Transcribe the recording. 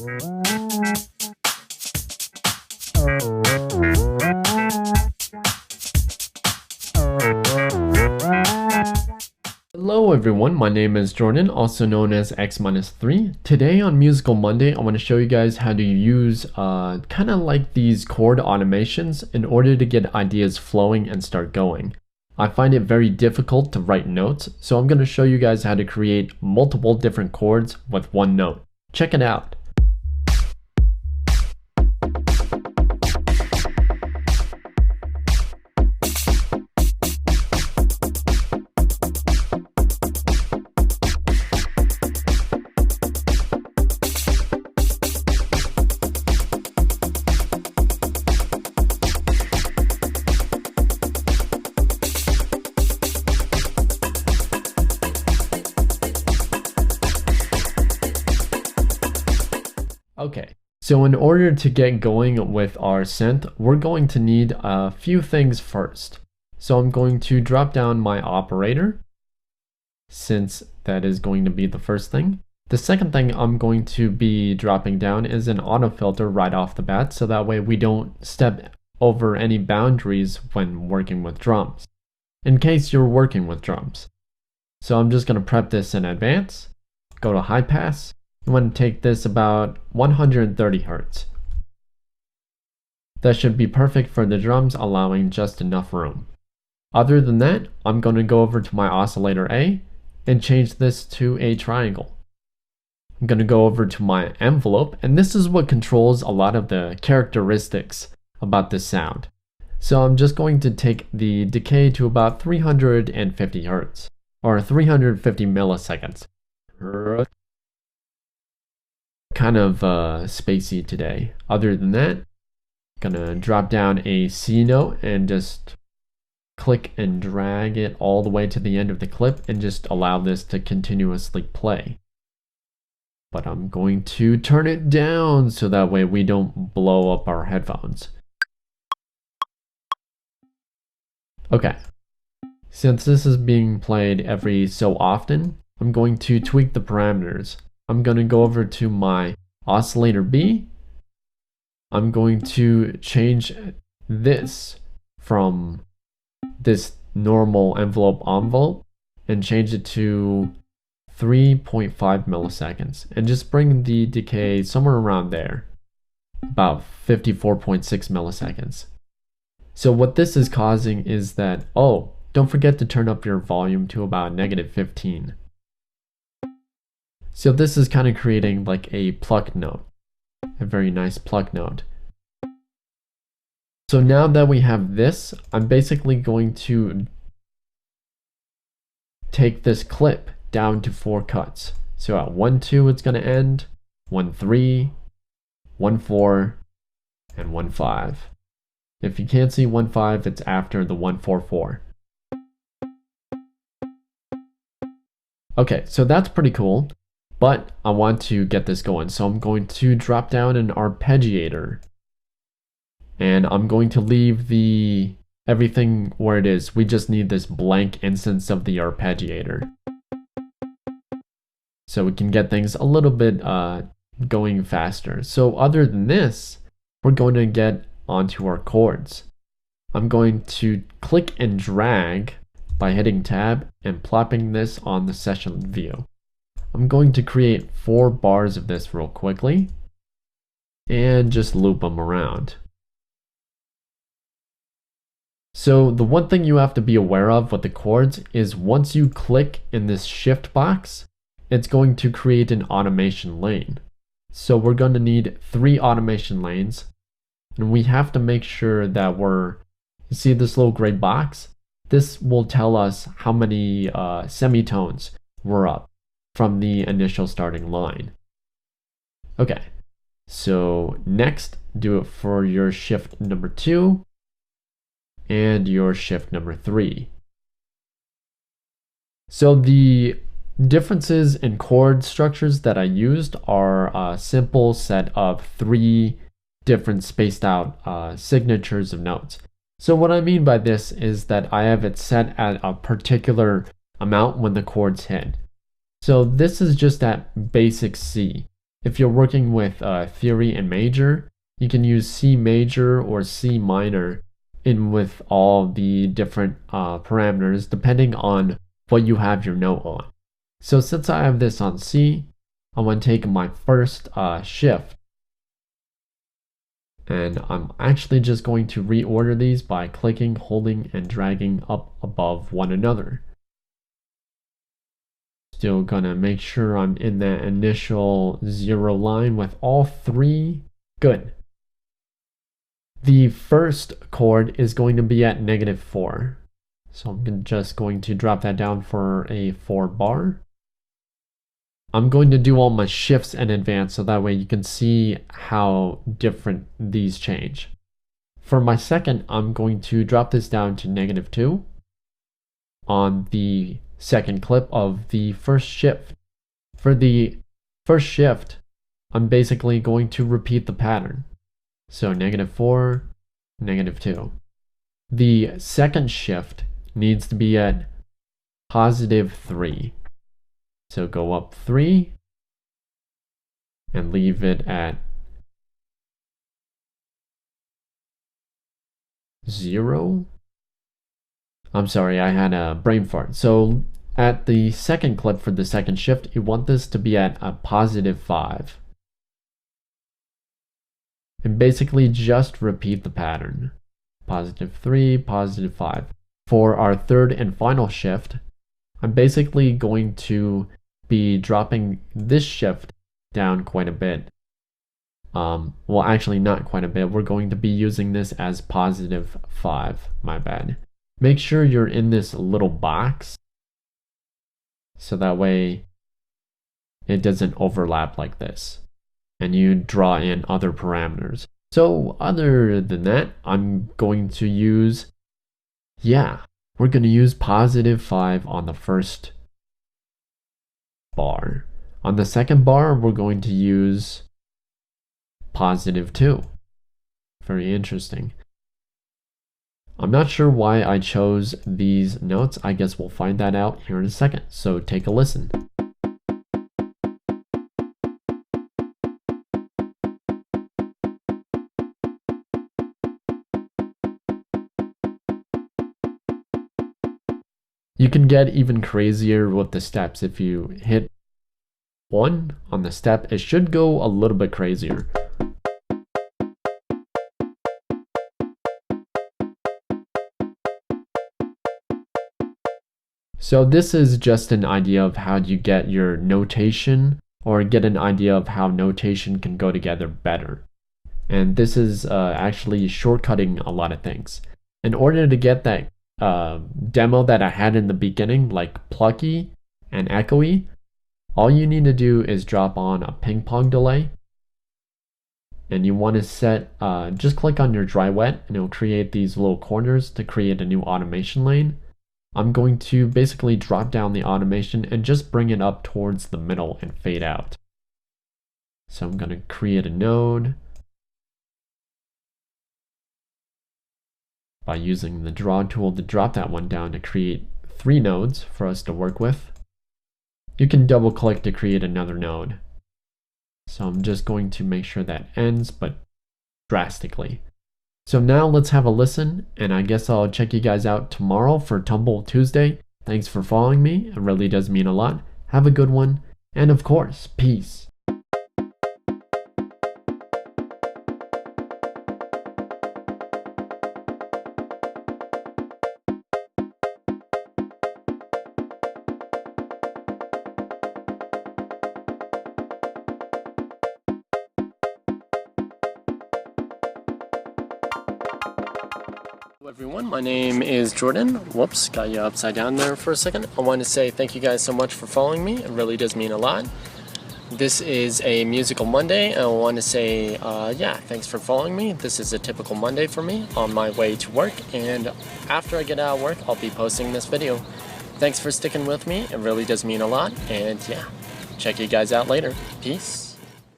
Hello everyone, my name is Jordan, also known as X-3. Today on Musical Monday, I want to show you guys how to use kind of like these chord automations in order to get ideas flowing and start going. I find it very difficult to write notes, so I'm going to show you guys how to create multiple different chords with one note. Check it out. Okay, so in order to get going with our synth, we're going to need a few things first. So I'm going to drop down my operator, since that is going to be the first thing. The second thing I'm going to be dropping down is an auto filter right off the bat, so that way we don't step over any boundaries when working with drums, in case you're working with drums. So I'm just going to prep this in advance, go to high pass. You want to take this about 130 Hz. That should be perfect for the drums, allowing just enough room. Other than that, I'm going to go over to my oscillator A and change this to a triangle. I'm going to go over to my envelope, and this is what controls a lot of the characteristics about this sound. So I'm just going to take the decay to about 350 Hz, or 350 milliseconds. Kind of spacey today. Other than that, gonna drop down a C note and just click and drag it all the way to the end of the clip and just allow this to continuously play. But I'm going to turn it down so that way we don't blow up our headphones. Okay, since this is being played every so often, I'm going to tweak the parameters. I'm going to go over to my oscillator B. I'm going to change this from this normal envelope and change it to 3.5 milliseconds and just bring the decay somewhere around there, about 54.6 milliseconds. So what this is causing is that, oh, don't forget to turn up your volume to about -15. So this is kind of creating like a pluck note, a very nice pluck note. So now that we have this, I'm basically going to take this clip down to 4 cuts. So at 1-2 it's going to end, 1-3, 1-4, and 1-5. If you can't see 1-5, it's after the 1-4-4. Okay, so that's pretty cool. But I want to get this going, so I'm going to drop down an arpeggiator. And I'm going to leave everything where it is. We just need this blank instance of the arpeggiator, so we can get things a little bit going faster. So other than this, we're going to get onto our chords. I'm going to click and drag by hitting tab and plopping this on the session view. I'm going to create 4 bars of this real quickly and just loop them around. So the one thing you have to be aware of with the chords is once you click in this shift box, it's going to create an automation lane. So we're going to need 3 automation lanes, and we have to make sure that you see this little gray box? This will tell us how many semitones we're up from the initial starting line. Okay, so next, do it for your shift number 2 and your shift number 3. So the differences in chord structures that I used are a simple set of 3 different spaced out signatures of notes. So what I mean by this is that I have it set at a particular amount when the chords hit. So this is just at basic C. if you're working with theory and major, you can use C major or C minor in with all the different parameters depending on what you have your note on. So since I have this on C, I'm going to take my first shift, and I'm actually just going to reorder these by clicking, holding, and dragging up above one another. Still gonna make sure I'm in that initial 0 line with all 3. Good. The first chord is going to be at -4. So I'm just going to drop that down for a 4 bar. I'm going to do all my shifts in advance so that way you can see how different these change. For my second, I'm going to drop this down to -2 on the second clip of the first shift. For the first shift, I'm basically going to repeat the pattern. So -4, -2. The second shift needs to be at +3. So go up 3 and leave it at 0. I'm sorry, I had a brain fart. So at the second clip for the second shift, you want this to be at a +5. And basically just repeat the pattern. +3, +5. For our third and final shift, I'm basically going to be dropping this shift down quite a bit. Well, actually not quite a bit. We're going to be using this as +5, my bad. Make sure you're in this little box so that way it doesn't overlap like this. And you draw in other parameters. So other than that, I'm going to use, we're going to use +5 on the first bar. On the second bar, we're going to use +2. Very interesting. I'm not sure why I chose these notes. I guess we'll find that out here in a second. So take a listen. You can get even crazier with the steps. If you hit 1 on the step, it should go a little bit crazier. So this is just an idea of how you get your notation, or get an idea of how notation can go together better. And this is actually shortcutting a lot of things. In order to get that demo that I had in the beginning, like plucky and echoey, all you need to do is drop on a ping pong delay, and you want to set, just click on your dry wet and it'll create these little corners to create a new automation lane. I'm going to basically drop down the automation and just bring it up towards the middle and fade out. So I'm going to create a node by using the draw tool to drop that one down to create 3 nodes for us to work with. You can double click to create another node. So I'm just going to make sure that ends, but drastically. So now let's have a listen, and I guess I'll check you guys out tomorrow for Tumble Tuesday. Thanks for following me, it really does mean a lot. Have a good one, and of course, peace. Hello everyone, my name is Jordan. Whoops, got you upside down there for a second. I want to say thank you guys so much for following me. It really does mean a lot. This is a musical Monday. I want to say, thanks for following me. This is a typical Monday for me on my way to work, and after I get out of work, I'll be posting this video. Thanks for sticking with me. It really does mean a lot, and check you guys out later. Peace.